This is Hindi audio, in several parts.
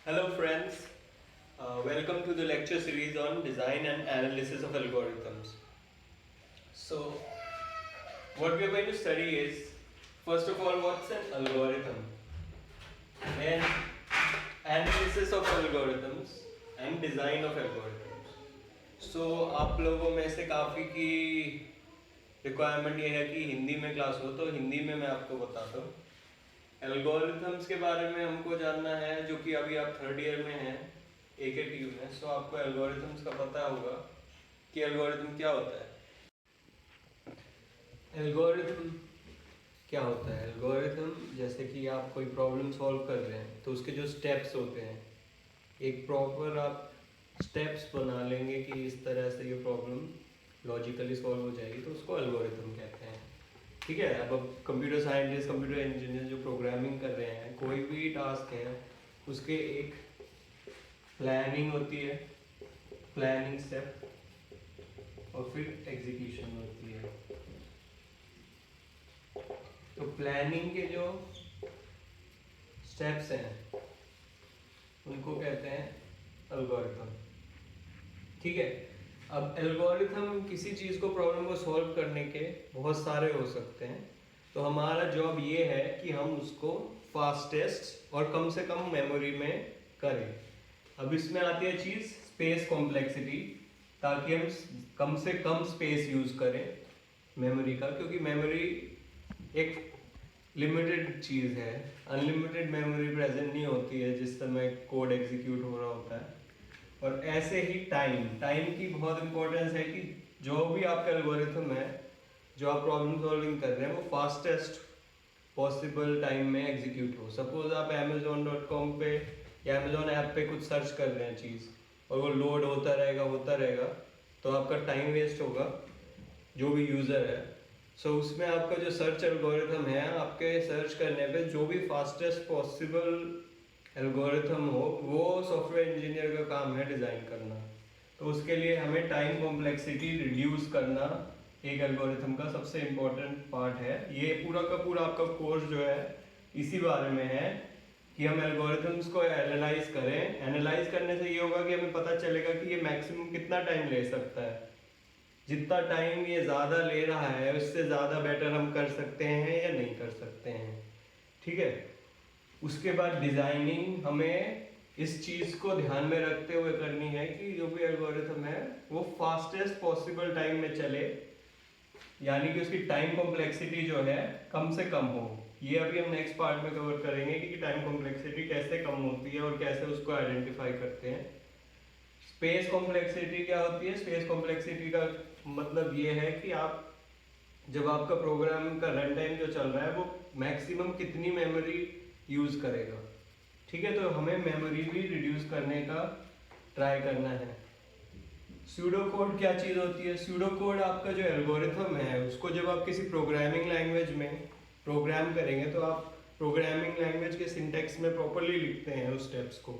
Hello friends, welcome to the lecture series on design and analysis of algorithms. So, what we are going to study is, first of all, what's an algorithm, then analysis of algorithms and design of algorithms. So, आप लोगों में से काफ़ी की रिक्वायरमेंट ये है कि हिंदी में क्लास हो, तो हिंदी में मैं आपको बताता हूँ। एल्गोरिथम्स के बारे में हमको जानना है, जो कि अभी आप थर्ड ईयर में हैं AKTU में, सो आपको एल्गोरिथम्स का पता होगा कि एल्गोरिथम क्या होता है। एल्गोरिथम क्या होता है? एल्गोरिथम जैसे कि आप कोई प्रॉब्लम सॉल्व कर रहे हैं तो उसके जो स्टेप्स होते हैं, एक प्रॉपर आप स्टेप्स बना लेंगे कि इस तरह से ये प्रॉब्लम लॉजिकली सॉल्व हो जाएगी, तो उसको एल्गोरिथम कहते हैं। ठीक है। अब कंप्यूटर साइंटिस्ट, कंप्यूटर इंजीनियर जो प्रोग्रामिंग कर रहे हैं, कोई भी टास्क है उसके एक प्लानिंग होती है, प्लानिंग स्टेप, और फिर एग्जीक्यूशन होती है। तो प्लानिंग के जो स्टेप्स हैं उनको कहते हैं एल्गोरिथम। ठीक है। अब एल्गोरिथम किसी चीज़ को, प्रॉब्लम को सॉल्व करने के बहुत सारे हो सकते हैं, तो हमारा जॉब ये है कि हम उसको फास्टेस्ट और कम से कम मेमोरी में करें। अब इसमें आती है चीज़ स्पेस कॉम्प्लेक्सिटी, ताकि हम कम से कम स्पेस यूज़ करें मेमोरी का, क्योंकि मेमोरी एक लिमिटेड चीज़ है, अनलिमिटेड मेमोरी प्रेजेंट नहीं होती है जिस समय कोड एग्जीक्यूट हो रहा होता है। और ऐसे ही टाइम की बहुत इंपॉर्टेंस है कि जो भी आपका एल्गोरिथम है, जो आप प्रॉब्लम सॉल्विंग कर रहे हैं, वो फास्टेस्ट पॉसिबल टाइम में एग्जीक्यूट हो। सपोज आप amazon.com पे या अमेजोन ऐप पे कुछ सर्च कर रहे हैं चीज़, और वो लोड होता रहेगा, तो आपका टाइम वेस्ट होगा जो भी यूज़र है। सो उसमें आपका जो सर्च एल्गोरिथम है, आपके सर्च करने पे जो भी फास्टेस्ट पॉसिबल एल्गोरिथम हो, वो सॉफ्टवेयर इंजीनियर का काम है डिज़ाइन करना। तो उसके लिए हमें टाइम कॉम्प्लेक्सिटी रिड्यूस करना एक एल्गोरिथम का सबसे इम्पोर्टेंट पार्ट है। ये पूरा का पूरा आपका कोर्स जो है इसी बारे में है कि हम एल्गोरिथम्स को एनालाइज करें। एनालाइज करने से ये होगा कि हमें पता चलेगा कि ये मैक्सिमम कितना टाइम ले सकता है। जितना टाइम ये ज़्यादा ले रहा है, उससे ज़्यादा बेटर हम कर सकते हैं या नहीं कर सकते हैं। ठीक है। उसके बाद डिज़ाइनिंग हमें इस चीज़ को ध्यान में रखते हुए करनी है कि जो भी एल्गोरिथम है वो फास्टेस्ट पॉसिबल टाइम में चले, यानी कि उसकी टाइम कॉम्प्लेक्सिटी जो है कम से कम हो। ये अभी हम नेक्स्ट पार्ट में कवर करेंगे कि टाइम कॉम्प्लेक्सिटी कैसे कम होती है और कैसे उसको आइडेंटिफाई करते हैं। स्पेस कॉम्प्लेक्सिटी क्या होती है? स्पेस कॉम्प्लेक्सिटी का मतलब ये है कि आप जब आपका प्रोग्राम का रन टाइम जो चल रहा है वो मैक्सिमम कितनी मेमोरी यूज करेगा। ठीक है। तो हमें मेमोरी भी रिड्यूस करने का ट्राई करना है। स्यूडो कोड क्या चीज़ होती है? स्यूडो कोड आपका जो एल्गोरिथम है उसको जब आप किसी प्रोग्रामिंग लैंग्वेज में प्रोग्राम करेंगे, तो आप प्रोग्रामिंग लैंग्वेज के सिंटेक्स में प्रॉपरली लिखते हैं उस स्टेप्स को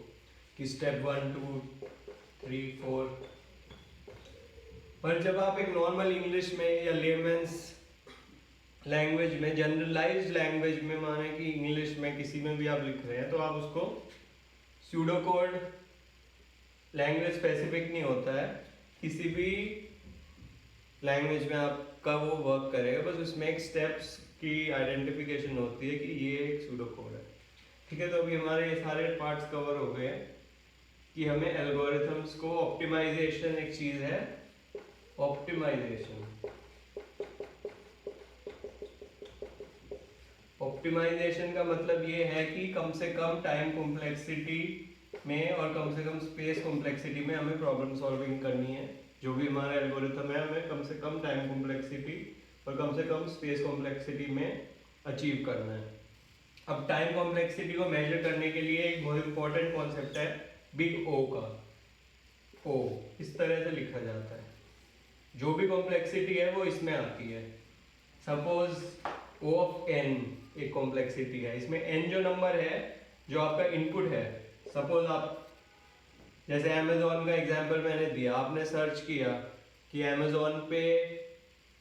कि स्टेप 1 2 3 4। पर जब आप एक नॉर्मल इंग्लिश में या लेमेंस लैंग्वेज में, जनरलाइज्ड लैंग्वेज में, माने कि इंग्लिश में किसी में भी आप लिख रहे हैं, तो आप उसको स्यूडो कोड लैंग्वेज स्पेसिफिक नहीं होता है, किसी भी लैंग्वेज में आपका वो वर्क करेगा, बस उसमें एक स्टेप्स की आइडेंटिफिकेशन होती है कि ये एक स्यूडो कोड है। ठीक है। तो अभी हमारे ये सारे पार्ट्स कवर हो गए कि हमें एल्गोरिथम्स को, ऑप्टिमाइजेशन एक चीज है, ऑप्टिमाइजेशन का मतलब ये है कि कम से कम टाइम कॉम्प्लेक्सिटी में और कम से कम स्पेस कॉम्प्लेक्सिटी में हमें प्रॉब्लम सॉल्विंग करनी है। जो भी हमारा एल्गोरिथम है, हमें कम से कम टाइम कॉम्प्लेक्सिटी और कम से कम स्पेस कॉम्प्लेक्सिटी में अचीव करना है। अब टाइम कॉम्प्लेक्सिटी को मेजर करने के लिए एक बहुत इंपॉर्टेंट कॉन्सेप्ट है बिग ओ का। ओ इस तरह से लिखा जाता है, जो भी कॉम्प्लेक्सिटी है वो इसमें आती है। सपोज O ऑफ n एक कॉम्प्लेक्सिटी है, इसमें n जो नंबर है, जो आपका इनपुट है। सपोज आप, जैसे अमेजोन का एग्जांपल मैंने दिया, आपने सर्च किया कि अमेजोन पे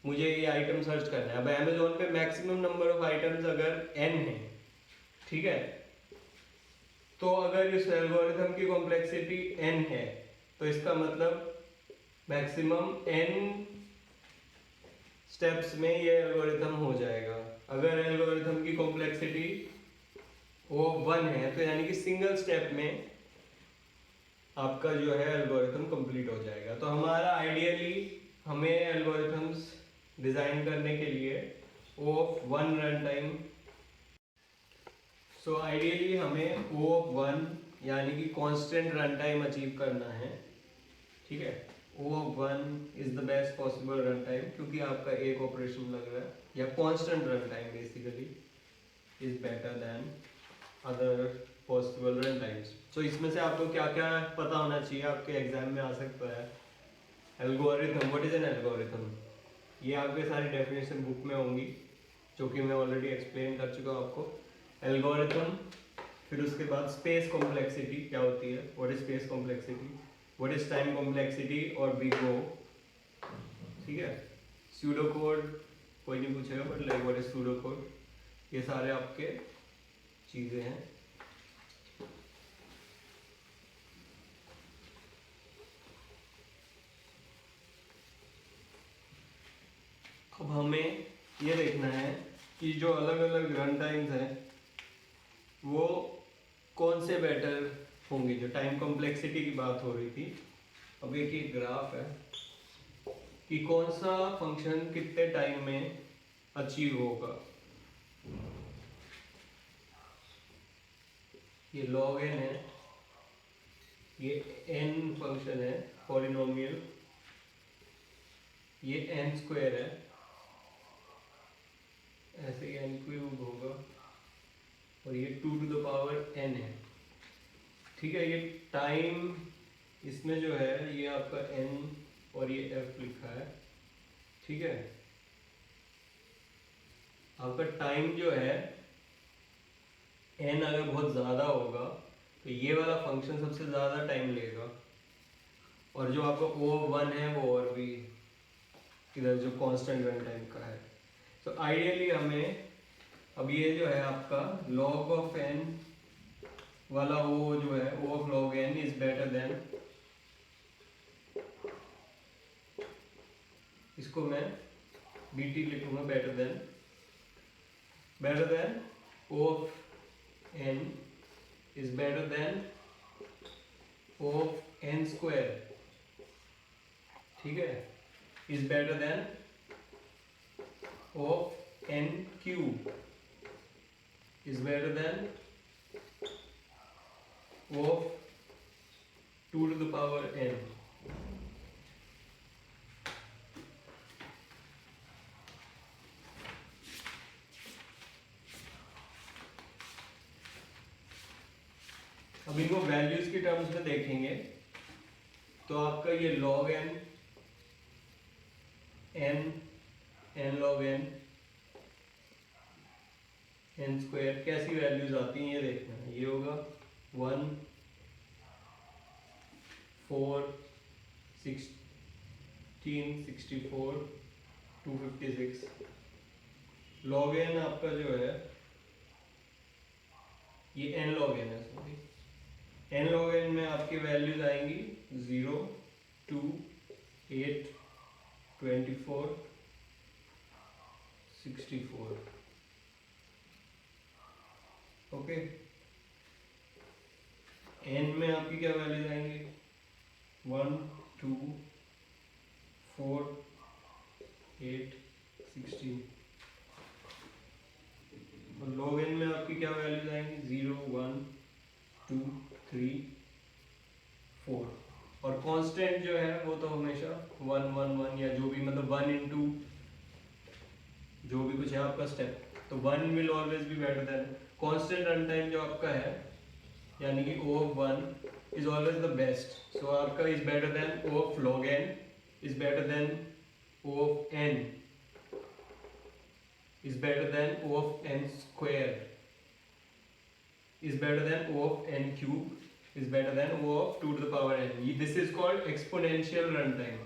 मुझे ये आइटम सर्च करना है। अब अमेजोन पे मैक्सिमम नंबर ऑफ आइटम्स अगर n है, ठीक है, तो अगर इस एल्गोरिथम की कॉम्प्लेक्सिटी n है तो इसका मतलब मैक्सिमम n स्टेप्स में ये एल्गोरिथम हो जाएगा। अगर एल्गोरिथम की कॉम्प्लेक्सिटी वो 1 है तो यानी कि सिंगल स्टेप में आपका जो है एल्गोरिथम कंप्लीट हो जाएगा। तो हमारा आइडियली हमें एल्गोरिथम्स डिजाइन करने के लिए O of 1 run time, so ideally हमें O of 1 यानी कि कांस्टेंट रन टाइम अचीव करना है, ठीक है। O of 1 is the best possible run time, क्योंकि आपका एक ऑपरेशन लग रहा है, या constant run time basically is better than other possible run times. So इसमें से आपको क्या क्या पता होना चाहिए, आपके एग्जाम में आ सकता है। Algorithm, what is an algorithm, ये आपके सारी डेफिनेशन बुक में होंगी, जो कि मैं ऑलरेडी एक्सप्लेन कर चुका हूँ आपको। एल्गोरिथम, फिर उसके बाद स्पेस कॉम्प्लेक्सिटी क्या होती है, what is space complexity, what is time complexity और बिग O, ठीक है। स्यूडो कोड कोई नहीं पूछेगा, but like what is pseudo code, ये सारे आपके चीजें हैं। अब हमें ये देखना है कि जो अलग अलग रन टाइम्स हैं वो कौन से बेटर होंगे। जो टाइम कॉम्प्लेक्सिटी की बात हो रही थी, अब एक ग्राफ है कि कौन सा फंक्शन कितने टाइम में अचीव होगा। ये log n है, ये n फंक्शन है पॉलिनोमियल, ये n स्क्वायर है, ऐसे ही n क्यूब होगा, और ये 2 to the power n है, ठीक है। ये टाइम इसमें जो है ये आपका n और ये f लिखा है, ठीक है। आपका टाइम जो है n अगर बहुत ज़्यादा होगा तो ये वाला फंक्शन सबसे ज़्यादा टाइम लेगा, और जो आपका O1 है वो और भी इधर जो कांस्टेंट रन टाइम का है। तो आइडियली हमें अब ये जो है आपका log of n वाला O जो है O of log n is better then, इसको मैं dt लिखूंगा, better than O of n is better than O of n square, ठीक है, is better than O of n cube, is better than O of 2 to the power n। अब इनको वैल्यूज की टर्म्स में देखेंगे तो आपका ये log n, n log n, n square कैसी वैल्यूज आती हैं ये देखना है। ये होगा 1, 4, 16, 64, 256। log n आपका जो है ये n log n है, सॉरी, n log n में आपकी वैल्यूज आएंगी 0, 2, 8, 24, 64, ओके। n में आपकी क्या वैल्यूज आएंगी 1, 2, 4, 8, 16, और log n में आपकी क्या वैल्यूज आएंगी 0, 1, 2, 3, 4, और कांस्टेंट जो है वो तो हमेशा 1, 1, 1 या जो भी, मतलब 1 इंटू जो भी कुछ है आपका स्टेप, तो 1 will always be better than constant run time जो आपका है, यानी कि O of 1 is always the best. So आपका is better than O of log n is better than O of n is better than O of n square is better than O of n cube is better than O of 2 to the power n. This is called exponential runtime.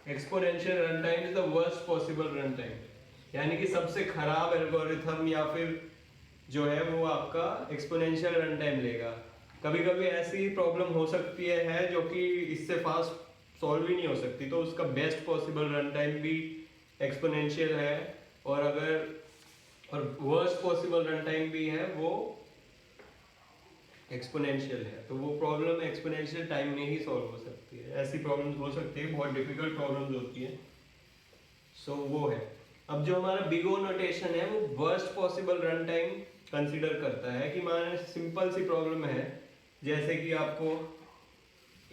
Exponential runtime is the worst possible runtime. यानी कि सबसे खराब एल्गोरिथम या फिर जो है वो आपका एक्सपोनेंशियल रन टाइम लेगा। कभी कभी ऐसी प्रॉब्लम हो सकती है जो कि इससे फास्ट सॉल्व ही नहीं हो सकती, तो उसका बेस्ट पॉसिबल रन टाइम भी एक्सपोनेंशियल है, और वर्स्ट पॉसिबल रन टाइम भी है वो एक्सपोनेंशियल है। तो वो प्रॉब्लम एक्सपोनेंशियल टाइम में ही सॉल्व हो सकती है। ऐसी प्रॉब्लम्स हो सकती है, बहुत डिफिकल्ट प्रॉब्लम्स होती है। सो वो है। अब जो हमारा बिग ओ नोटेशन है वो worst possible run time consider करता है कि माने सिंपल सी प्रॉब्लम है, जैसे कि आपको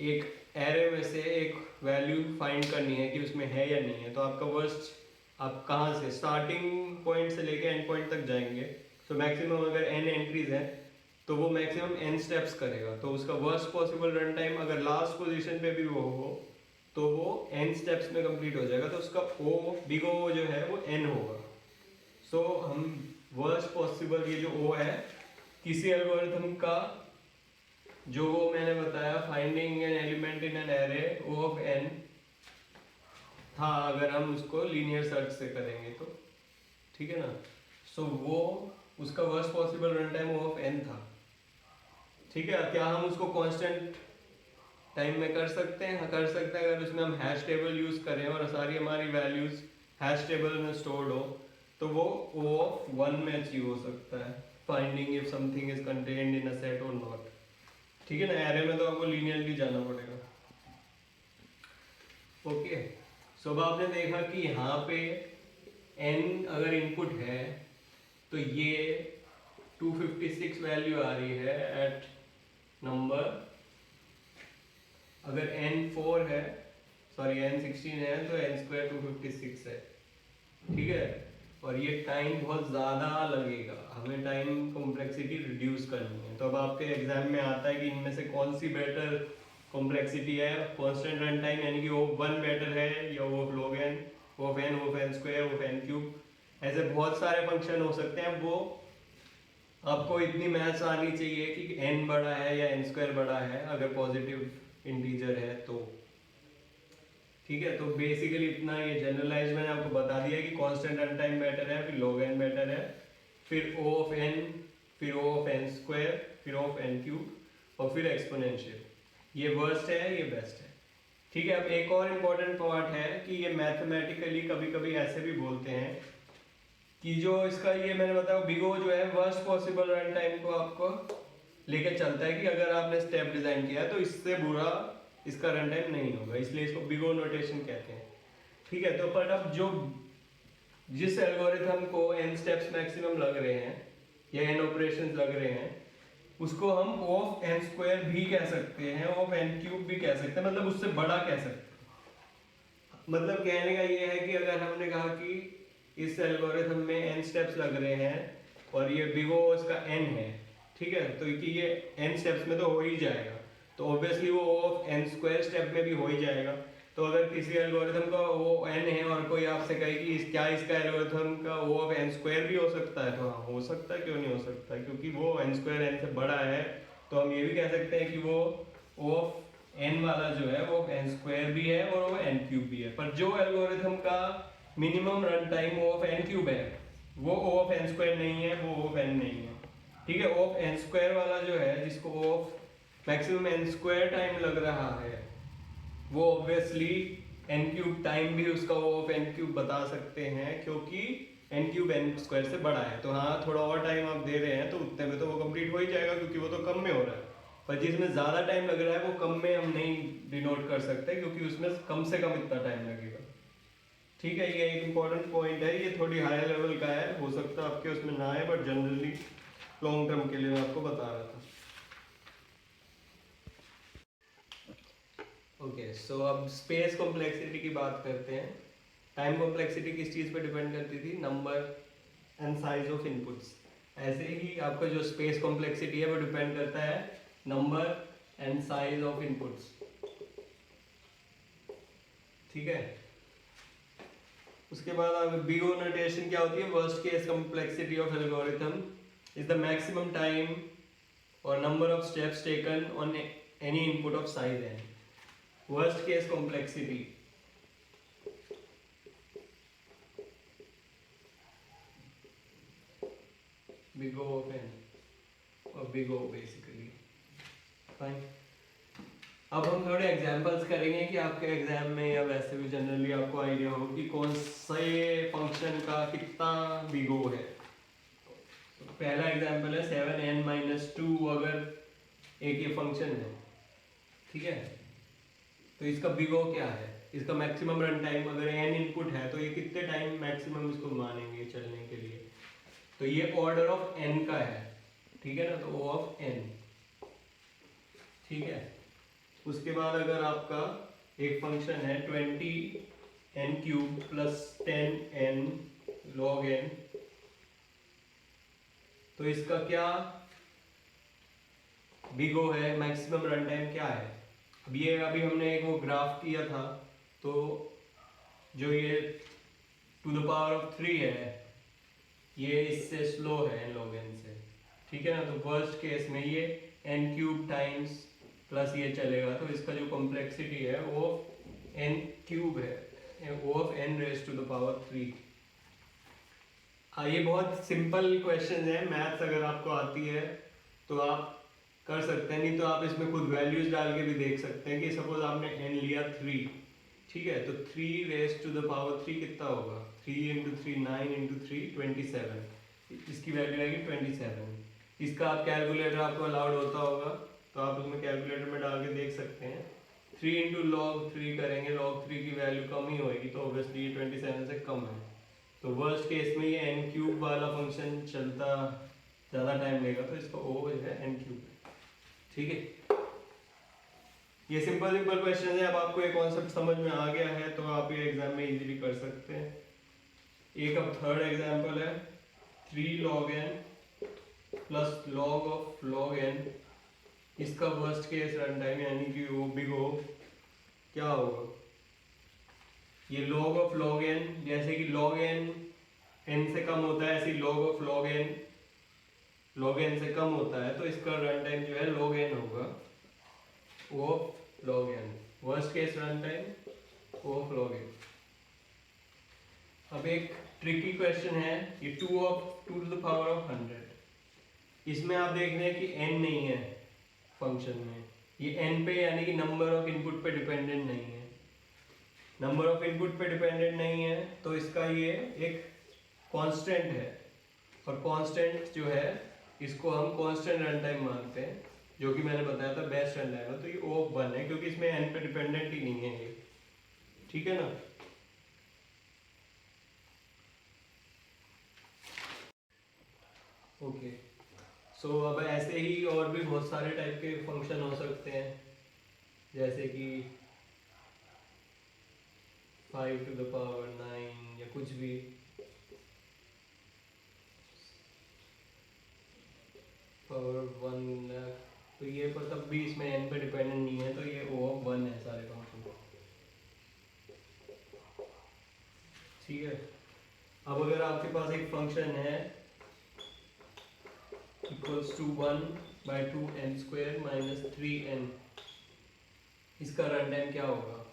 एक एरे में से एक वैल्यू फाइंड करनी है कि उसमें है या नहीं है। तो आपका वर्स्ट, आप कहाँ से स्टार्टिंग पॉइंट से लेके एंड पॉइंट तक जाएंगे। तो मैक्सिमम अगर n एंट्रीज है तो वो मैक्सिमम n स्टेप्स करेगा। तो उसका वर्स्ट पॉसिबल रन टाइम अगर लास्ट पोजीशन पे भी वो हो तो वो n स्टेप्स में कंप्लीट हो जाएगा। तो उसका o बिग O जो है वो n होगा। सो हम वर्स्ट पॉसिबल ये जो o है किसी एल्गोरिथम का, जो वो मैंने बताया finding an element in an array O of n था, अगर हम उसको लीनियर सर्च से करेंगे तो, ठीक है ना। सो वो उसका worst possible run time O of n था, ठीक है। क्या हम उसको कांस्टेंट टाइम में कर सकते हैं? हाँ, कर सकते हैं। अगर उसमें हम हैश टेबल यूज करें और सारी हमारी वैल्यूज हैश टेबल में स्टोर्ड हो तो वो O ऑफ 1 में अचीव हो सकता है, finding if something is contained in a set और नॉट, ठीक है ना। एरे में तो आपको लीनियरली जाना पड़ेगा। ओके, सो अब आपने देखा कि यहाँ पे n अगर इनपुट है तो ये 256 वैल्यू आ रही है एट नंबर। अगर n 4 है, सॉरी n 16 है तो n स्क्वायर 256 है, ठीक है। और ये टाइम बहुत ज़्यादा लगेगा, हमें टाइम कॉम्प्लेक्सिटी रिड्यूस करनी है। तो अब आपके एग्जाम में आता है कि इनमें से कौन सी बेटर कॉम्प्लेक्सिटी है, कांस्टेंट रन टाइम यानी कि O ऑफ 1 बेटर है या O of log n, O of n square, O of n cube. ऐसे बहुत सारे फंक्शन हो सकते हैं। वो आपको इतनी मैथ्स आनी चाहिए कि n बड़ा है या n स्क्वायर बड़ा है अगर पॉजिटिव इंटीजर है तो, ठीक है। तो बेसिकली इतना, ये जनरलाइज मैंने आपको बता दिया कि कांस्टेंट रन टाइम बेटर है, फिर log n बेटर है, फिर O ऑफ n, फिर O ऑफ n स्क्वायर, फिर O ऑफ n क्यूब और फिर एक्सपोनेंशियल। ये वर्स्ट है, ये बेस्ट है, ठीक है। अब एक और इम्पोर्टेंट पार्ट है कि ये मैथमेटिकली कभी कभी ऐसे भी बोलते हैं कि जो इसका, ये मैंने बताया बिग O जो है वर्स्ट पॉसिबल रन टाइम को आपको लेके चलता है कि अगर आपने स्टेप डिजाइन किया है तो इससे बुरा इसका रन टाइम नहीं होगा, इसलिए इसको बिग O नोटेशन कहते हैं, ठीक है। तो पर अब जो जिस एल्गोरिथम को n स्टेप्स मैक्सिमम लग रहे हैं या n ऑपरेशंस लग रहे हैं उसको हम O ऑफ n स्क्वायर भी कह सकते हैं, O ऑफ n क्यूब भी कह सकते हैं, मतलब उससे बड़ा कह सकते हैं। मतलब कहने का ये है कि अगर हमने कहा कि इस एल्गोरिथम में n स्टेप्स लग रहे हैं और ये बिग O इसका n है, ठीक है, तो कि ये n स्टेप्स में तो हो ही जाएगा, तो ऑब्वियसली वो O of n square step में भी हो ही जाएगा। तो अगर किसी एल्गोरिथम का O n है और कोई आपसे कहे कि क्या इसका एल्गोरिथम का O ऑफ n स्क्वायर भी हो सकता है, तो हाँ हो सकता है, क्यों नहीं हो सकता है, क्योंकि वो n स्क्वायर n से बड़ा है। तो हम ये भी कह सकते हैं कि वो O ऑफ n वाला जो है वो n स्क्वायर भी है और वो n क्यूब भी है। पर जो एल्गोरिथम का minimum run time O of n cube है वो O ऑफ n स्क्वायर नहीं है, वो O ऑफ n नहीं है, ठीक है। O ऑफ n स्क्वायर वाला जो है जिसको O of maximum n square time लग रहा है वो ऑब्वियसली n क्यूब टाइम भी उसका O ऑफ n क्यूब बता सकते हैं, क्योंकि n क्यूब n स्क्वायर से बड़ा है। तो हाँ, थोड़ा और टाइम आप दे रहे हैं तो उतने में तो वो कंप्लीट हो ही जाएगा, क्योंकि वो तो कम में हो रहा है। पर जिसमें ज़्यादा टाइम लग रहा है वो कम में हम नहीं डिनोट कर सकते, क्योंकि उसमें कम से कम इतना टाइम लगेगा, ठीक है। ये एक इम्पॉर्टेंट पॉइंट है, ये थोड़ी हायर लेवल का है, हो सकता है आपके उसमें ना आए, बट जनरली लॉन्ग टर्म के लिए मैं आपको बता रहा था। ओके, सो अब स्पेस कॉम्प्लेक्सिटी की बात करते हैं। टाइम कॉम्प्लेक्सिटी किस चीज़ पे डिपेंड करती थी? Number and size of inputs. ऐसे ही आपका जो स्पेस कॉम्प्लेक्सिटी है वो डिपेंड करता है number and size of inputs, ठीक है। उसके बाद अब बिग O नोटेशन क्या होती है? Worst case complexity of algorithm is the maximum time और number of steps taken on any input of size n। Worst case complexity, big O of n और बिग O बेसिकली, फाइन। अब हम थोड़े एग्जांपल्स करेंगे कि आपके एग्जाम में या वैसे भी जनरली आपको आइडिया हो कि कौन से फंक्शन का कितना बिग ओ है। पहला एग्जांपल है 7n-2 अगर एक ये फंक्शन है, ठीक है, तो इसका बिग ओ क्या है, इसका मैक्सिमम रन टाइम अगर n इनपुट है तो ये कितने टाइम मैक्सिमम इसको मानेंगे चलने के लिए। तो ये ऑर्डर ऑफ n का है, ठीक है ना, तो O ऑफ n, ठीक है। उसके बाद अगर आपका एक फंक्शन है 20n³ plus 10n log n, तो इसका क्या बिग ओ है, मैक्सिमम रन टाइम क्या है। अब ये अभी हमने एक वो ग्राफ किया था, तो जो ये टू द पावर ऑफ 3 है ये इससे स्लो है log n से, ठीक है ना। तो वर्स्ट केस में ये n³ टाइम्स प्लस ये चलेगा, तो इसका जो कॉम्प्लेक्सिटी है वो n³ है, O of n raise to the power 3। हाँ, ये बहुत सिंपल क्वेश्चन है, मैथ्स अगर आपको आती है तो आप कर सकते हैं, नहीं तो आप इसमें खुद वैल्यूज डाल के भी देख सकते हैं कि सपोज आपने n लिया 3, ठीक है, तो 3 रेज टू द पावर 3 कितना होगा, 3 × 3 9 × 3 27, इसकी वैल्यू आएगी 27। इसका आप कैलकुलेटर आपको अलाउड होता होगा तो आप उसमें कैलकुलेटर में डाल के देख सकते हैं। 3 × log 3 करेंगे, log 3 की वैल्यू कम ही होगी, तो ऑब्वियसली ये 27 से कम है। तो वर्स्ट केस में ये n³ वाला फंक्शन चलता ज़्यादा टाइम लेगा, तो इसका O जो है n³, ठीक है। ये सिंपल क्वेश्चन है। अब आपको एक कॉन्सेप्ट समझ में आ गया है तो आप ये एग्जाम में इजीली कर सकते हैं। एक अब थर्ड एग्जांपल है 3 log n plus log of log n, इसका वर्स्ट केस रन टाइम यानी कि वो बिग O क्या होगा। ये log ऑफ log n, जैसे कि log n n से कम होता है, ऐसे log of log n log n से कम होता है, तो इसका रन टाइम जो है log n होगा, O of log n। Worst case run time O of log n। अब एक ट्रिकी क्वेश्चन है, ये 2 to the power of 100, इसमें आप देख रहे हैं कि n नहीं है फंक्शन में, ये n पे यानी कि नंबर ऑफ इनपुट पे डिपेंडेंट नहीं है। नंबर ऑफ इनपुट पे डिपेंडेंट नहीं है तो इसका ये एक कांस्टेंट है, और कांस्टेंट जो है इसको हम कांस्टेंट रन टाइम मानते हैं, जो कि मैंने बताया था बेस्ट रन टाइम है। तो ये O ऑफ 1 है क्योंकि इसमें n पे डिपेंडेंट ही नहीं है ये, ठीक है ना। ओके, सो अब ऐसे ही और भी बहुत सारे टाइप के फंक्शन हो सकते हैं, जैसे कि 5 to the power 9 या कुछ भी, पावर 1, तो ये पर तब भी इसमें n पे डिपेंडेंट नहीं है, तो ये O ऑफ 1 है सारे फंक्शन, ठीक है। अब अगर आपके पास एक फंक्शन है इक्वल्स टू 1/2n² - 3n, इसका रन टाइम क्या होगा।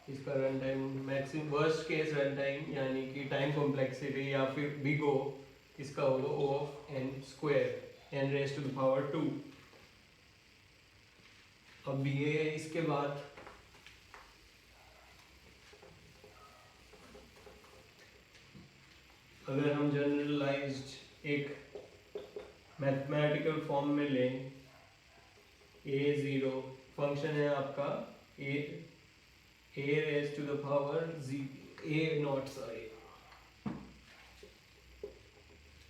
इसका run time maximum worst case run time यानी कि टाइम कॉम्प्लेक्सिटी या फिर बिग O, इसका होगा O of n² n raise to the power 2। अब ये इसके बाद अगर हम जनरलाइज्ड एक मैथमेटिकल फॉर्म में लें, a0 फंक्शन है आपका a raise to the power a0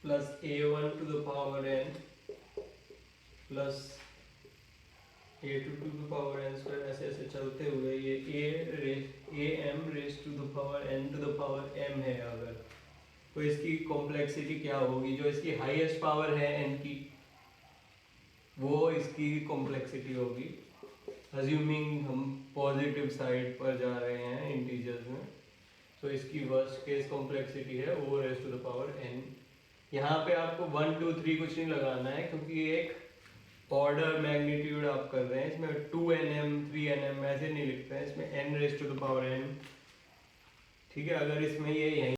plus a1 to the power n plus a2 to the power n², ऐसे ऐसे चलते हुए ये am raise to the power n to the power m है अगर, तो इसकी कॉम्प्लेक्सिटी क्या होगी। जो इसकी हाईएस्ट पावर है n की, वो इसकी कॉम्प्लेक्सिटी होगी, अज्यूमिंग हम पॉजिटिव साइड पर जा रहे हैं इंटीजर्स में, तो इसकी वर्स्ट केस कॉम्प्लेक्सिटी है O raise to the power n। यहाँ पे आपको 1 2 3 कुछ नहीं लगाना है क्योंकि एक ऑर्डर मैग्नीट्यूड आप कर रहे हैं, इसमें 2nm 3nm ऐसे नहीं लिखते हैं, इसमें n raise to the power n, ठीक है। अगर इसमें ये यहीं